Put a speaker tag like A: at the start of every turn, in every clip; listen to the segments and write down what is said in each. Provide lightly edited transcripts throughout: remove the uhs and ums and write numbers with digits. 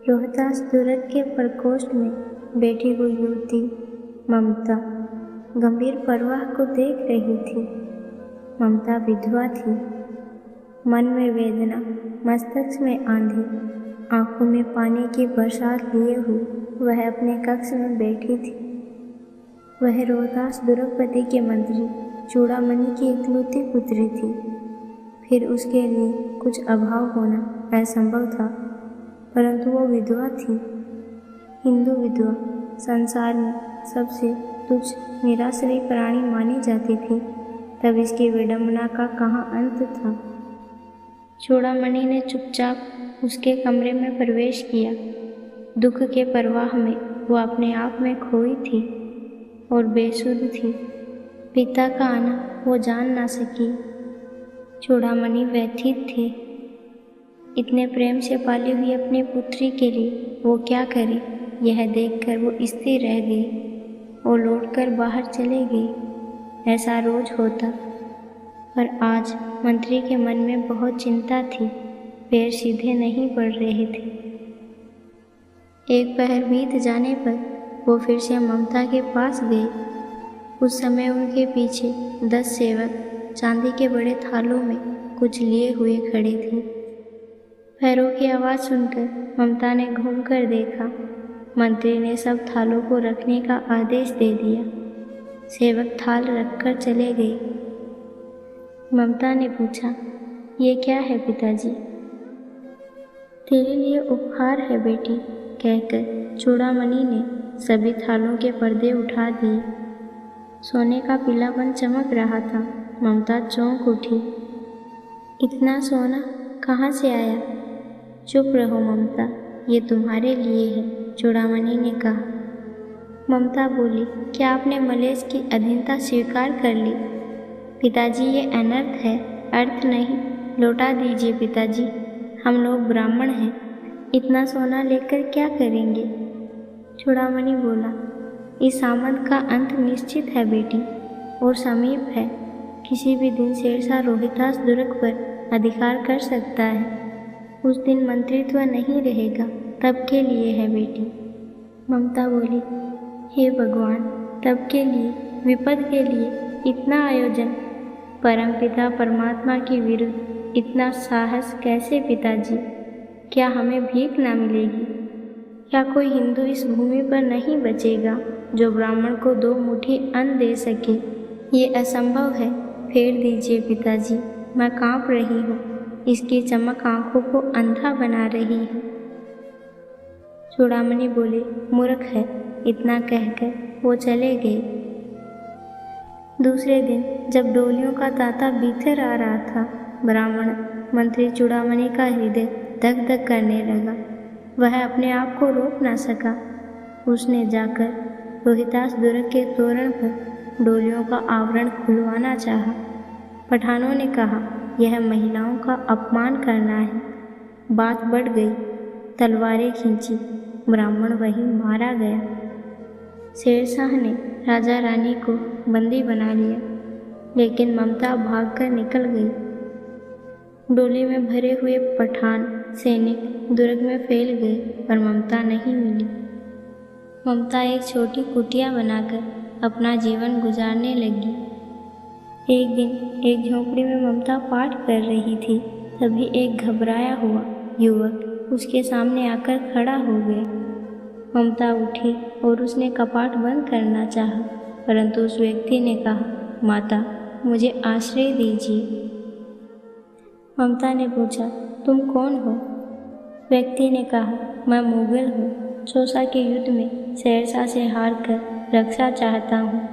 A: रोहतास दुर्ग के प्रकोष्ठ में बैठी हुई युवती ममता गंभीर परवाह को देख रही थी। ममता विधवा थी। मन में वेदना, मस्तिष्क में आंधी, आंखों में पानी की बरसात लिए हुए वह अपने कक्ष में बैठी थी। वह रोहतास दुर्गपति के मंत्री चूड़ामणि की इकलौती पुत्री थी। फिर उसके लिए कुछ अभाव होना असंभव था, परंतु वो विधवा थी। हिंदू विधवा संसार में सबसे तुच्छ निराश्रयी प्राणी मानी जाती थी। तब इसकी विडंबना का कहाँ अंत था। चूड़ामणि ने चुपचाप उसके कमरे में प्रवेश किया। दुख के प्रवाह में वो अपने आप में खोई थी और बेसुध थी। पिता का आना वो जान ना सकी। चूड़ामणि व्यथित थी। इतने प्रेम से पाली हुई अपनी पुत्री के लिए वो क्या करे, यह देखकर वो स्थिर रह गई और लौटकर बाहर चले गई। ऐसा रोज होता, पर आज मंत्री के मन में बहुत चिंता थी। पैर सीधे नहीं पड़ रहे थे। एक पहर बीत जाने पर वो फिर से ममता के पास गए। उस समय उनके पीछे 10 सेवक चांदी के बड़े थालों में कुछ लिए हुए खड़े थे। पैरों की आवाज़ सुनकर ममता ने घूमकर देखा। मंत्री ने सब थालों को रखने का आदेश दे दिया। सेवक थाल रखकर चले गए। ममता ने पूछा, ये क्या है पिताजी? तेरे लिए उपहार है बेटी, कहकर चूड़ामणि ने सभी थालों के पर्दे उठा दिए। सोने का पीलापन चमक रहा था। ममता चौंक उठी। इतना सोना कहाँ से आया? चुप रहो ममता, ये तुम्हारे लिए है, चूड़ामणि ने कहा। ममता बोली, क्या आपने मलेच्छ की अधीनता स्वीकार कर ली? पिताजी, ये अनर्थ है, अर्थ नहीं। लौटा दीजिए पिताजी, हम लोग ब्राह्मण हैं, इतना सोना लेकर क्या करेंगे? चूड़ामणि बोला, इस सामंत का अंत निश्चित है बेटी और समीप है। किसी भी दिन शेरशाह रोहितास दुर्ग पर अधिकार कर सकता है। उस दिन मंत्रित्व नहीं रहेगा, तब के लिए है बेटी। ममता बोली, हे भगवान, तब के लिए, विपद के लिए इतना आयोजन, परमपिता परमात्मा के विरुद्ध इतना साहस कैसे पिताजी? क्या हमें भीख ना मिलेगी? क्या कोई हिंदू इस भूमि पर नहीं बचेगा जो ब्राह्मण को 2 मुट्ठी अन्न दे सके? ये असंभव है। फेर दीजिए पिताजी, मैं कांप रही हूँ। इसकी चमक आंखों को अंधा बना रही है। चूड़ामणि बोले, मूर्ख है। इतना कहकर वो चले गए। दूसरे दिन जब डोलियों का तांता भीतर आ रहा था, ब्राह्मण मंत्री चूड़ामणि का हृदय धक धक करने लगा। वह अपने आप को रोक ना सका। उसने जाकर रोहितास दुर्ग के तोरण पर डोलियों का आवरण खुलवाना चाहा। पठानों ने कहा, यह महिलाओं का अपमान करना है। बात बढ़ गई। तलवारें खींची। ब्राह्मण वहीं मारा गया। शेरशाह ने राजा रानी को बंदी बना लिया, लेकिन ममता भागकर निकल गई। डोली में भरे हुए पठान सैनिक दुर्ग में फैल गए, पर ममता नहीं मिली। ममता एक छोटी कुटिया बनाकर अपना जीवन गुजारने लगी। एक दिन एक झोंपड़ी में ममता पाठ कर रही थी। तभी एक घबराया हुआ युवक उसके सामने आकर खड़ा हो गया। ममता उठी और उसने कपाट बंद करना चाहा, परंतु उस व्यक्ति ने कहा, माता, मुझे आश्रय दीजिए। ममता ने पूछा, तुम कौन हो? व्यक्ति ने कहा, मैं मुगल हूँ। चौसा के युद्ध में शेरशाह से हारकर रक्षा चाहता हूँ।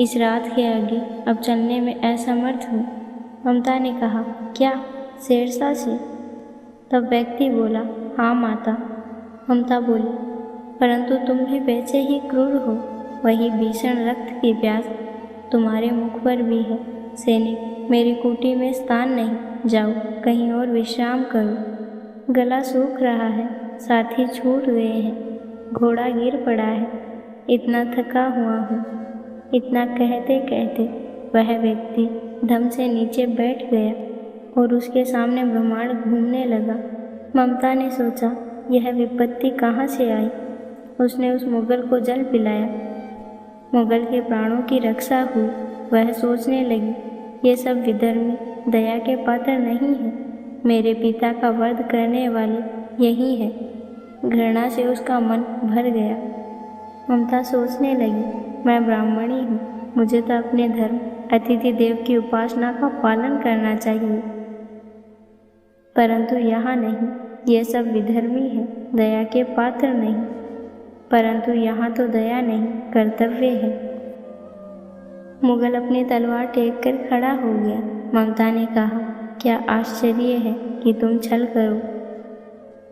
A: इस रात के आगे अब चलने में असमर्थ हूँ। ममता ने कहा, क्या शेरशाह से? तब व्यक्ति बोला, हाँ माता। ममता बोली, परंतु तुम भी वैसे ही क्रूर हो। वही भीषण रक्त की प्यास तुम्हारे मुख पर भी है। सैनिक, मेरी कुटी में स्थान नहीं, जाओ कहीं और विश्राम करो। गला सूख रहा है, साथी छूट गए हैं, घोड़ा गिर पड़ा है, इतना थका हुआ हूँ। इतना कहते कहते वह व्यक्ति धम से नीचे बैठ गया और उसके सामने ब्रह्मांड घूमने लगा। ममता ने सोचा, यह विपत्ति कहाँ से आई। उसने उस मुगल को जल पिलाया, मुगल के प्राणों की रक्षा हुई। वह सोचने लगी, ये सब विधर्मी दया के पात्र नहीं है, मेरे पिता का वध करने वाले यही है। घृणा से उसका मन भर गया। ममता सोचने लगी, मैं ब्राह्मणी हूँ, मुझे तो अपने धर्म अतिथि देव की उपासना का पालन करना चाहिए, परंतु यहाँ नहीं, ये सब विधर्मी है, दया के पात्र नहीं। परंतु यहाँ तो दया नहीं, कर्तव्य है। मुगल अपनी तलवार टेक कर खड़ा हो गया। ममता ने कहा, क्या आश्चर्य है कि तुम छल करो।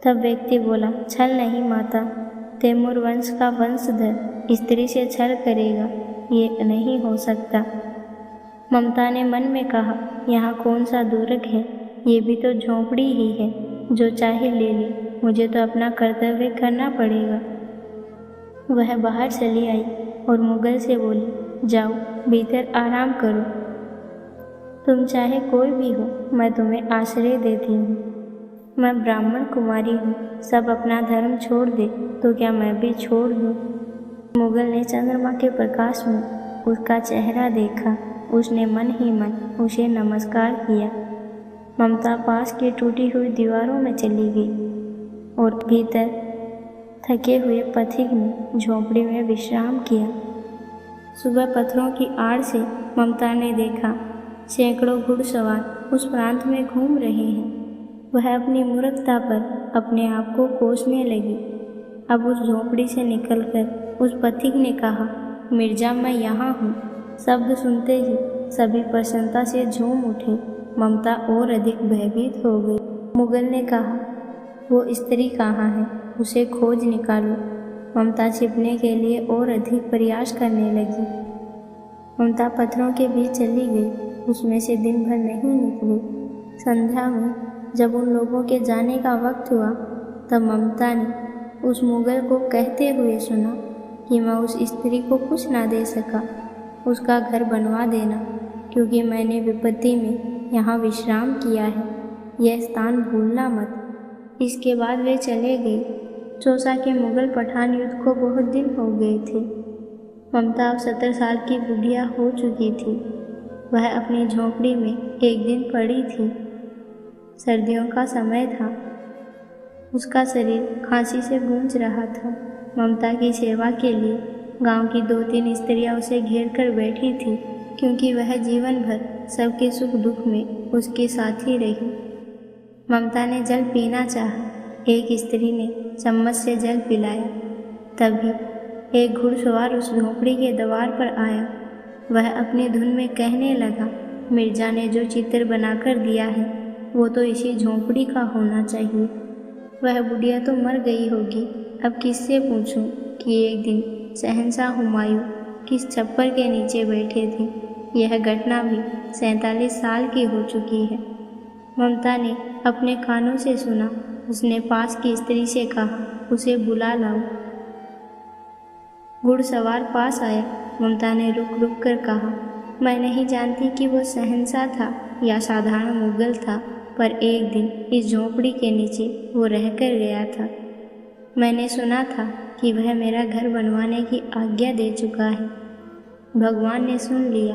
A: तब व्यक्ति बोला, छल नहीं माता, तैमूर वंश का वंशधर स्त्री से छल करेगा, ये नहीं हो सकता। ममता ने मन में कहा, यहाँ कौन सा दूरक है, ये भी तो झोंपड़ी ही है, जो चाहे ले ले, मुझे तो अपना कर्तव्य करना पड़ेगा। वह बाहर चली आई और मुगल से बोली, जाओ भीतर आराम करो, तुम चाहे कोई भी हो, मैं तुम्हें आश्रय देती हूँ। मैं ब्राह्मण कुमारी हूँ, सब अपना धर्म छोड़ दे तो क्या मैं भी छोड़ दूँ। मुगल ने चंद्रमा के प्रकाश में उसका चेहरा देखा। उसने मन ही मन उसे नमस्कार किया। ममता पास की टूटी हुई दीवारों में चली गई और भीतर थके हुए पथिक ने झोंपड़ी में विश्राम किया। सुबह पत्थरों की आड़ से ममता ने देखा, सैकड़ों घुड़सवार उस प्रांत में घूम रहे हैं। वह अपनी मूर्खता पर अपने आप को कोसने लगी। अब उस झोंपड़ी से निकलकर उस पथिक ने कहा, मिर्जा मैं यहाँ हूँ। शब्द सुनते ही सभी प्रसन्नता से झूम उठे। ममता और अधिक भयभीत हो गई। मुगल ने कहा, वो स्त्री कहाँ है, उसे खोज निकालो। ममता छिपने के लिए और अधिक प्रयास करने लगी। ममता पत्थरों के बीच चली गई, उसमें से दिन भर नहीं निकली। संध्या में जब उन लोगों के जाने का वक्त हुआ, तब ममता ने उस मुगल को कहते हुए सुना कि मैं उस स्त्री को कुछ ना दे सका, उसका घर बनवा देना, क्योंकि मैंने विपत्ति में यहाँ विश्राम किया है, यह स्थान भूलना मत। इसके बाद वे चले गए। चौसा के मुगल पठान युद्ध को बहुत दिन हो गए थे। ममता अब 17 साल की बुढ़िया हो चुकी थी। वह अपनी झोंपड़ी में एक दिन पड़ी थी। सर्दियों का समय था। उसका शरीर खांसी से गूंज रहा था। ममता की सेवा के लिए गांव की 2-3 स्त्रियां उसे घेर कर बैठी थी, क्योंकि वह जीवन भर सबके सुख दुख में उसके साथ ही रही। ममता ने जल पीना चाहा। एक स्त्री ने चम्मच से जल पिलाया। तभी एक घुड़सवार उस झोंपड़ी के द्वार पर आया। वह अपनी धुन में कहने लगा, मिर्जा ने जो चित्र बनाकर दिया है वो तो इसी झोंपड़ी का होना चाहिए। वह बुढ़िया तो मर गई होगी, अब किससे पूछूं कि एक दिन शहंशाह हुमायूं किस छप्पर के नीचे बैठे थे। यह घटना भी 47 साल की हो चुकी है। ममता ने अपने कानों से सुना। उसने पास की स्त्री से कहा, उसे बुला लाओ। घुड़सवार पास आया। ममता ने रुक रुक कर कहा, मैं नहीं जानती कि वो शहंशाह था या साधारण मुगल था, पर एक दिन इस झोंपड़ी के नीचे वो रहकर गया था। मैंने सुना था कि वह मेरा घर बनवाने की आज्ञा दे चुका है। भगवान ने सुन लिया।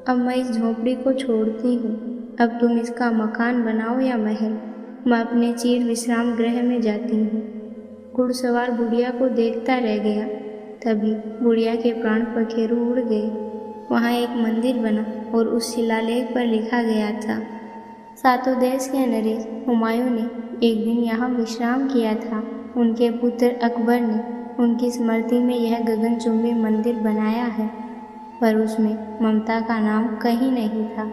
A: अब मैं इस झोंपड़ी को छोड़ती हूँ। अब तुम इसका मकान बनाओ या महल, मैं अपने चीर विश्राम गृह में जाती हूँ। घुड़सवार बुढ़िया को देखता रह गया। तभी बुढ़िया के प्राण पखेरु उड़ गए। वहाँ एक मंदिर बना और उस शिलालेख पर लिखा गया था, सातों देश के नरेश हुमायूं ने एक दिन यहाँ विश्राम किया था। उनके पुत्र अकबर ने उनकी स्मृति में यह गगनचुंबी मंदिर बनाया है, पर उसमें ममता का नाम कहीं नहीं था।